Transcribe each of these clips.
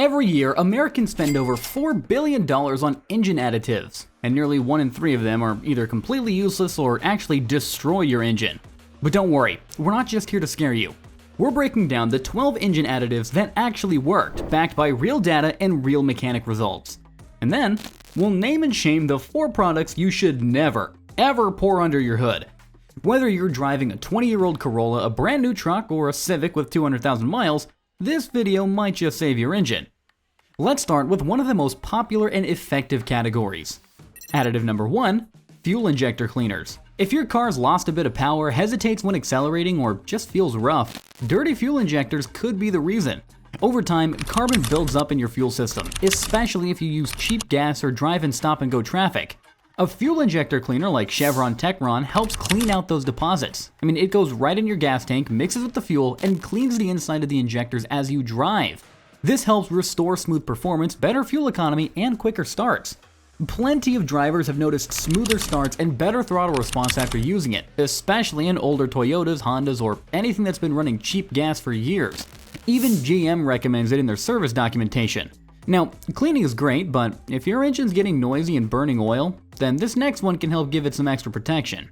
Every year, Americans spend over $4 billion on engine additives, and nearly 1 in 3 of them are either completely useless or actually destroy your engine. But don't worry, we're not just here to scare you. We're breaking down the 12 engine additives that actually worked, backed by real data and real mechanic results. And then, we'll name and shame the 4 products you should never, ever pour under your hood. Whether you're driving a 20-year-old Corolla, a brand new truck, or a Civic with 200,000 miles, this video might just save your engine. Let's start with one of the most popular and effective categories. Additive number 1, fuel injector cleaners. If your car's lost a bit of power, hesitates when accelerating, or just feels rough, dirty fuel injectors could be the reason. Over time, carbon builds up in your fuel system, especially if you use cheap gas or drive in stop-and-go traffic. A fuel injector cleaner like Chevron Techron helps clean out those deposits. It goes right in your gas tank, mixes with the fuel, and cleans the inside of the injectors as you drive. This helps restore smooth performance, better fuel economy, and quicker starts. Plenty of drivers have noticed smoother starts and better throttle response after using it, especially in older Toyotas, Hondas, or anything that's been running cheap gas for years. Even GM recommends it in their service documentation. Now, cleaning is great, but if your engine's getting noisy and burning oil, then this next one can help give it some extra protection.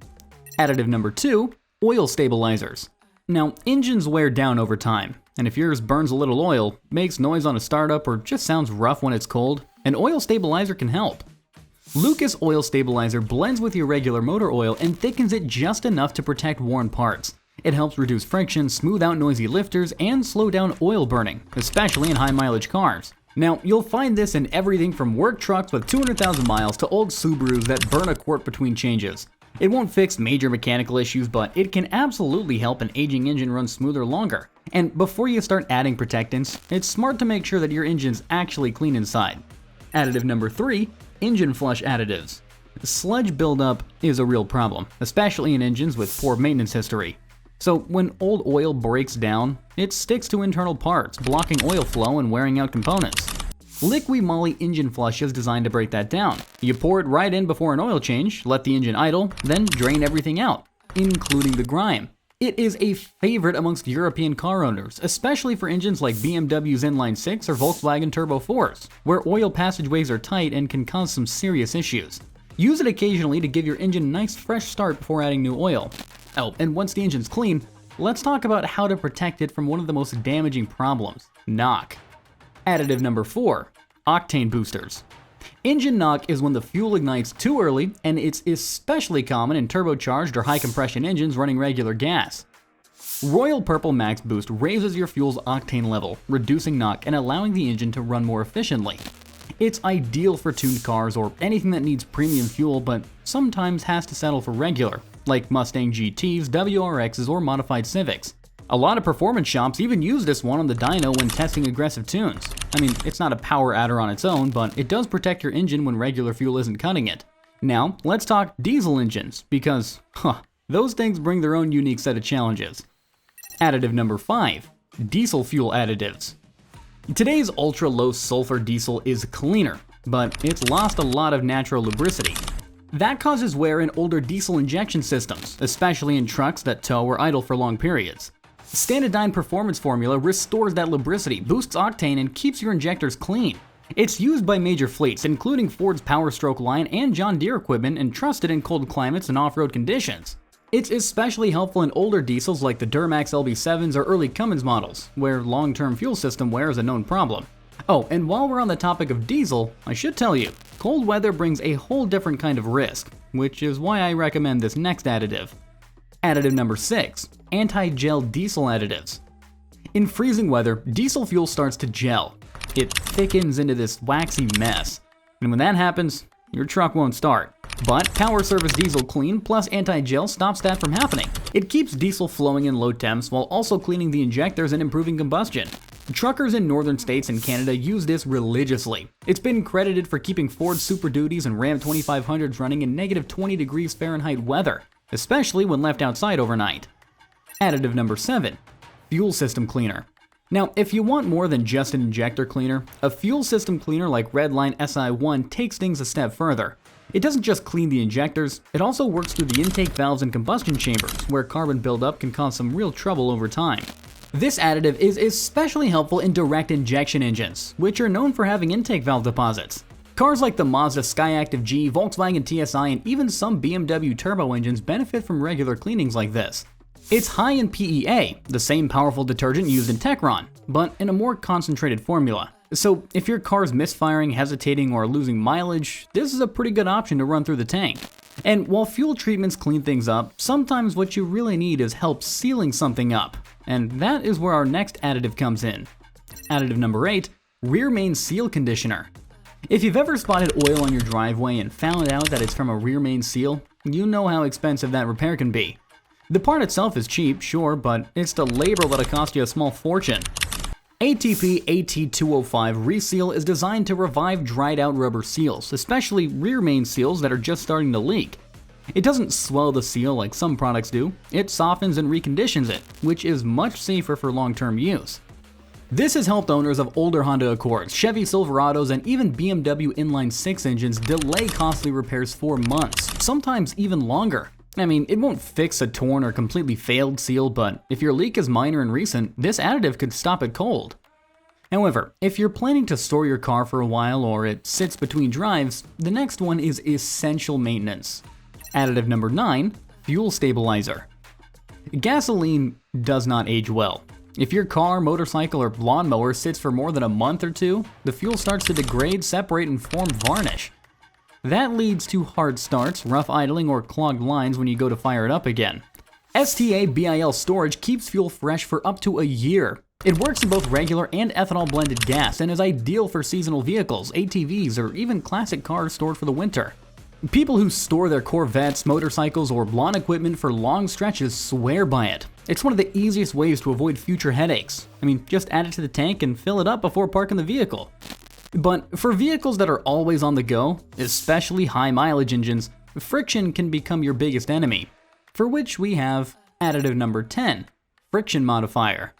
Additive number 2, oil stabilizers. Now, engines wear down over time, and if yours burns a little oil, makes noise on a startup, or just sounds rough when it's cold, an oil stabilizer can help. Lucas Oil Stabilizer blends with your regular motor oil and thickens it just enough to protect worn parts. It helps reduce friction, smooth out noisy lifters, and slow down oil burning, especially in high-mileage cars. Now, you'll find this in everything from work trucks with 200,000 miles to old Subarus that burn a quart between changes. It won't fix major mechanical issues, but it can absolutely help an aging engine run smoother longer. And before you start adding protectants, it's smart to make sure that your engine's actually clean inside. Additive number 3, engine flush additives. Sludge buildup is a real problem, especially in engines with poor maintenance history. So when old oil breaks down, it sticks to internal parts, blocking oil flow and wearing out components. Liqui Moly engine flush is designed to break that down. You pour it right in before an oil change, let the engine idle, then drain everything out, including the grime. It is a favorite amongst European car owners, especially for engines like BMW's Inline 6 or Volkswagen Turbo 4s, where oil passageways are tight and can cause some serious issues. Use it occasionally to give your engine a nice fresh start before adding new oil. Oh, and once the engine's clean, let's talk about how to protect it from one of the most damaging problems, knock. Additive number 4, octane boosters. Engine knock is when the fuel ignites too early, and it's especially common in turbocharged or high compression engines running regular gas. Royal Purple Max Boost raises your fuel's octane level, reducing knock and allowing the engine to run more efficiently. It's ideal for tuned cars or anything that needs premium fuel but sometimes has to settle for regular, like Mustang GTs, WRXs, or modified Civics. A lot of performance shops even use this one on the dyno when testing aggressive tunes. It's not a power adder on its own, but it does protect your engine when regular fuel isn't cutting it. Now, let's talk diesel engines, because, those things bring their own unique set of challenges. Additive number 5, diesel fuel additives. Today's ultra-low sulfur diesel is cleaner, but it's lost a lot of natural lubricity. That causes wear in older diesel injection systems, especially in trucks that tow or idle for long periods. Standardine Performance Formula restores that lubricity, boosts octane, and keeps your injectors clean. It's used by major fleets, including Ford's Power Stroke line and John Deere equipment, and trusted in cold climates and off-road conditions. It's especially helpful in older diesels like the Duramax LB7s or early Cummins models, where long-term fuel system wear is a known problem. Oh, and while we're on the topic of diesel, I should tell you, cold weather brings a whole different kind of risk, which is why I recommend this next additive. Additive number 6, anti-gel diesel additives. In freezing weather, diesel fuel starts to gel. It thickens into this waxy mess, and when that happens, your truck won't start. But Power Service Diesel Clean plus anti-gel stops that from happening. It keeps diesel flowing in low temps while also cleaning the injectors and improving combustion. Truckers in northern states and Canada use this religiously. It's been credited for keeping Ford Super Duties and Ram 2500s running in negative 20 degrees Fahrenheit weather, especially when left outside overnight. Additive number 7, fuel system cleaner. Now, if you want more than just an injector cleaner, a fuel system cleaner like Redline SI1 takes things a step further. It doesn't just clean the injectors, it also works through the intake valves and combustion chambers, where carbon buildup can cause some real trouble over time. This additive is especially helpful in direct injection engines, which are known for having intake valve deposits. Cars like the Mazda Skyactiv G, Volkswagen TSI, and even some BMW turbo engines benefit from regular cleanings like this. It's high in PEA, the same powerful detergent used in Techron, but in a more concentrated formula. So if your car's misfiring, hesitating, or losing mileage, this is a pretty good option to run through the tank. And while fuel treatments clean things up, sometimes what you really need is help sealing something up. And that is where our next additive comes in. Additive number 8, rear main seal conditioner. If you've ever spotted oil on your driveway and found out that it's from a rear main seal, you know how expensive that repair can be. The part itself is cheap, sure, but it's the labor that'll cost you a small fortune. ATP AT205 Reseal is designed to revive dried out rubber seals, especially rear main seals that are just starting to leak. It doesn't swell the seal like some products do, it softens and reconditions it, which is much safer for long-term use. This has helped owners of older Honda Accords, Chevy Silverados, and even BMW inline-6 engines delay costly repairs for months, sometimes even longer. I mean, it won't fix a torn or completely failed seal, but if your leak is minor and recent, this additive could stop it cold. However, if you're planning to store your car for a while or it sits between drives, the next one is essential maintenance. Additive number 9, fuel stabilizer. Gasoline does not age well. If your car, motorcycle, or lawnmower sits for more than a month or two, the fuel starts to degrade, separate, and form varnish. That leads to hard starts, rough idling, or clogged lines when you go to fire it up again. STA BIL storage keeps fuel fresh for up to a year. It works in both regular and ethanol blended gas and is ideal for seasonal vehicles, ATVs, or even classic cars stored for the winter. People who store their Corvettes, motorcycles, or lawn equipment for long stretches swear by it. It's one of the easiest ways to avoid future headaches. I mean, just add it to the tank and fill it up before parking the vehicle. But for vehicles that are always on the go, especially high mileage engines, friction can become your biggest enemy, for which we have additive number 10, friction modifier.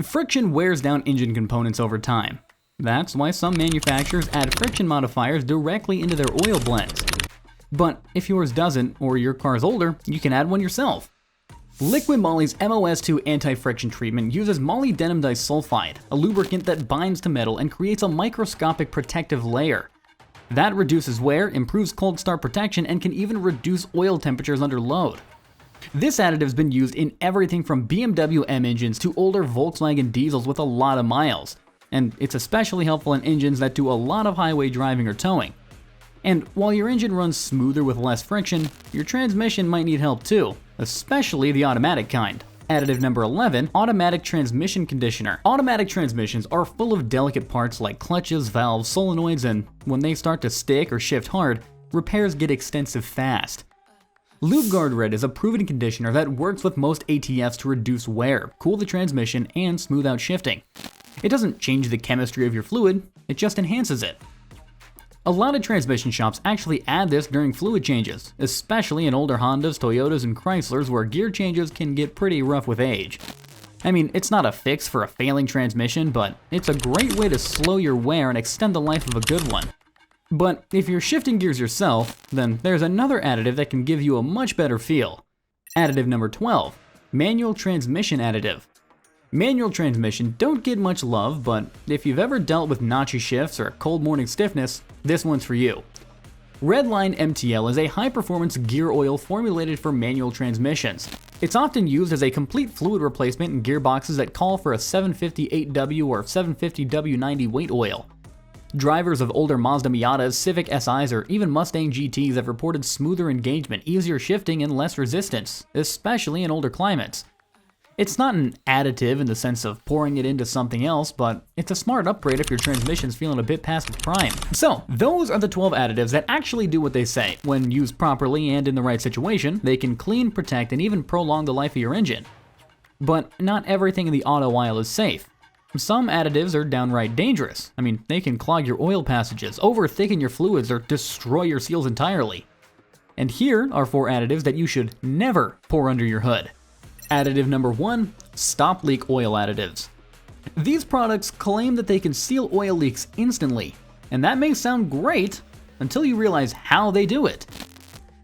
Friction wears down engine components over time. That's why some manufacturers add friction modifiers directly into their oil blends. But if yours doesn't, or your car's older, you can add one yourself. Liquid Moly's MOS2 anti-friction treatment uses molybdenum disulfide, a lubricant that binds to metal and creates a microscopic protective layer. That reduces wear, improves cold start protection, and can even reduce oil temperatures under load. This additive's been used in everything from BMW M engines to older Volkswagen diesels with a lot of miles, and it's especially helpful in engines that do a lot of highway driving or towing. And while your engine runs smoother with less friction, your transmission might need help too, especially the automatic kind. Additive number 11, automatic transmission conditioner. Automatic transmissions are full of delicate parts like clutches, valves, solenoids, and when they start to stick or shift hard, repairs get extensive fast. LubeGuard Red is a proven conditioner that works with most ATFs to reduce wear, cool the transmission, and smooth out shifting. It doesn't change the chemistry of your fluid, it just enhances it. A lot of transmission shops actually add this during fluid changes, especially in older Hondas, Toyotas, and Chryslers where gear changes can get pretty rough with age. I mean, it's not a fix for a failing transmission, but it's a great way to slow your wear and extend the life of a good one. But if you're shifting gears yourself, then there's another additive that can give you a much better feel. Additive number 12, manual transmission additive. Manual transmission don't get much love, but if you've ever dealt with notchy shifts or cold morning stiffness, this one's for you. Redline MTL is a high-performance gear oil formulated for manual transmissions. It's often used as a complete fluid replacement in gearboxes that call for a 758W or 750W90 weight oil. Drivers of older Mazda Miatas, Civic SIs, or even Mustang GTs have reported smoother engagement, easier shifting, and less resistance, especially in older climates. It's not an additive in the sense of pouring it into something else, but it's a smart upgrade if your transmission's feeling a bit past its prime. So, those are the 12 additives that actually do what they say. When used properly and in the right situation, they can clean, protect, and even prolong the life of your engine. But not everything in the auto aisle is safe. Some additives are downright dangerous. I mean, they can clog your oil passages, over-thicken your fluids, or destroy your seals entirely. And here are 4 additives that you should never pour under your hood. Additive number 1, stop leak oil additives. These products claim that they can seal oil leaks instantly, and that may sound great until you realize how they do it.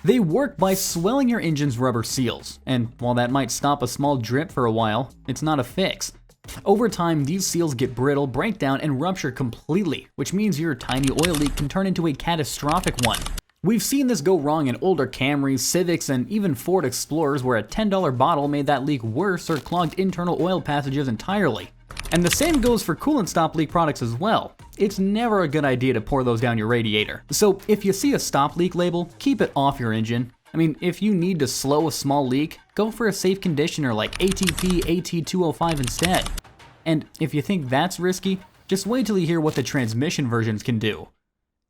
They work by swelling your engine's rubber seals, and while that might stop a small drip for a while, it's not a fix. Over time, these seals get brittle, break down, and rupture completely, which means your tiny oil leak can turn into a catastrophic one. We've seen this go wrong in older Camrys, Civics, and even Ford Explorers where a $10 bottle made that leak worse or clogged internal oil passages entirely. And the same goes for coolant stop leak products as well. It's never a good idea to pour those down your radiator. So if you see a stop leak label, keep it off your engine. I mean, if you need to slow a small leak, go for a safe conditioner like ATP AT205 instead. And if you think that's risky, just wait till you hear what the transmission versions can do.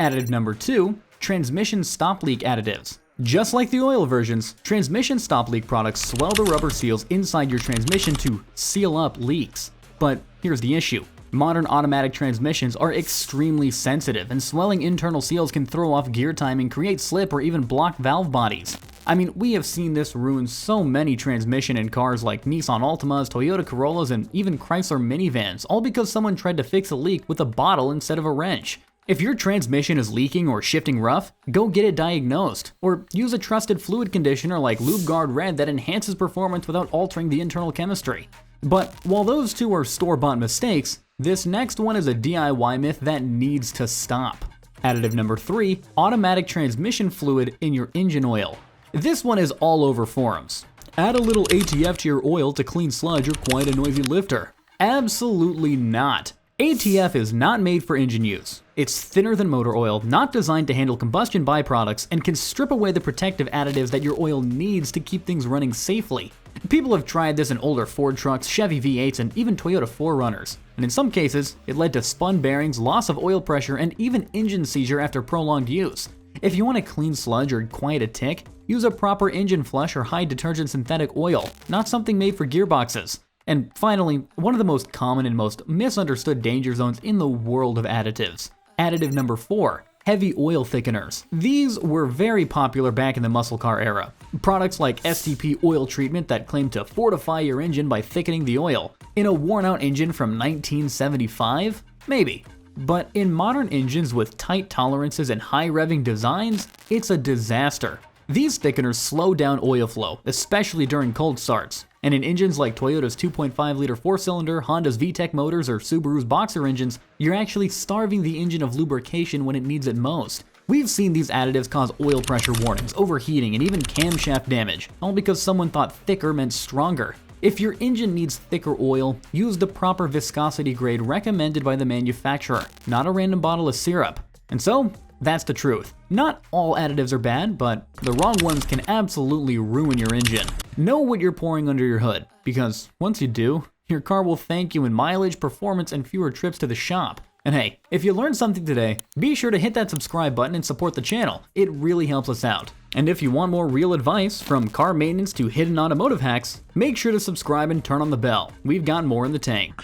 Additive number 2, transmission stop leak additives. Just like the oil versions, transmission stop leak products swell the rubber seals inside your transmission to seal up leaks. But here's the issue. Modern automatic transmissions are extremely sensitive, and swelling internal seals can throw off gear timing, create slip, or even block valve bodies. I mean, we have seen this ruin so many transmission in cars like Nissan Altimas, Toyota Corollas, and even Chrysler minivans, all because someone tried to fix a leak with a bottle instead of a wrench. If your transmission is leaking or shifting rough, go get it diagnosed, or use a trusted fluid conditioner like LubeGuard Red that enhances performance without altering the internal chemistry. But while those two are store-bought mistakes, this next one is a DIY myth that needs to stop. Additive number 3, automatic transmission fluid in your engine oil. This one is all over forums. Add a little ATF to your oil to clean sludge, you're quite a noisy lifter. Absolutely not. ATF is not made for engine use. It's thinner than motor oil, not designed to handle combustion byproducts, and can strip away the protective additives that your oil needs to keep things running safely. People have tried this in older Ford trucks, Chevy V8s, and even Toyota 4Runners, and in some cases, it led to spun bearings, loss of oil pressure, and even engine seizure after prolonged use. If you want to clean sludge or quiet a tick, use a proper engine flush or high detergent synthetic oil, not something made for gearboxes. And finally, one of the most common and most misunderstood danger zones in the world of additives. Additive number 4, heavy oil thickeners. These were very popular back in the muscle car era. Products like STP oil treatment that claim to fortify your engine by thickening the oil. In a worn-out engine from 1975? Maybe. But in modern engines with tight tolerances and high revving designs, it's a disaster. These thickeners slow down oil flow, especially during cold starts. And in engines like Toyota's 2.5-liter 4-cylinder, Honda's VTEC motors, or Subaru's Boxer engines, you're actually starving the engine of lubrication when it needs it most. We've seen these additives cause oil pressure warnings, overheating, and even camshaft damage, all because someone thought thicker meant stronger. If your engine needs thicker oil, use the proper viscosity grade recommended by the manufacturer, not a random bottle of syrup. And so, that's the truth. Not all additives are bad, but the wrong ones can absolutely ruin your engine. Know what you're pouring under your hood, because once you do, your car will thank you in mileage, performance, and fewer trips to the shop. And hey, if you learned something today, be sure to hit that subscribe button and support the channel. It really helps us out. And if you want more real advice, from car maintenance to hidden automotive hacks, make sure to subscribe and turn on the bell. We've got more in the tank.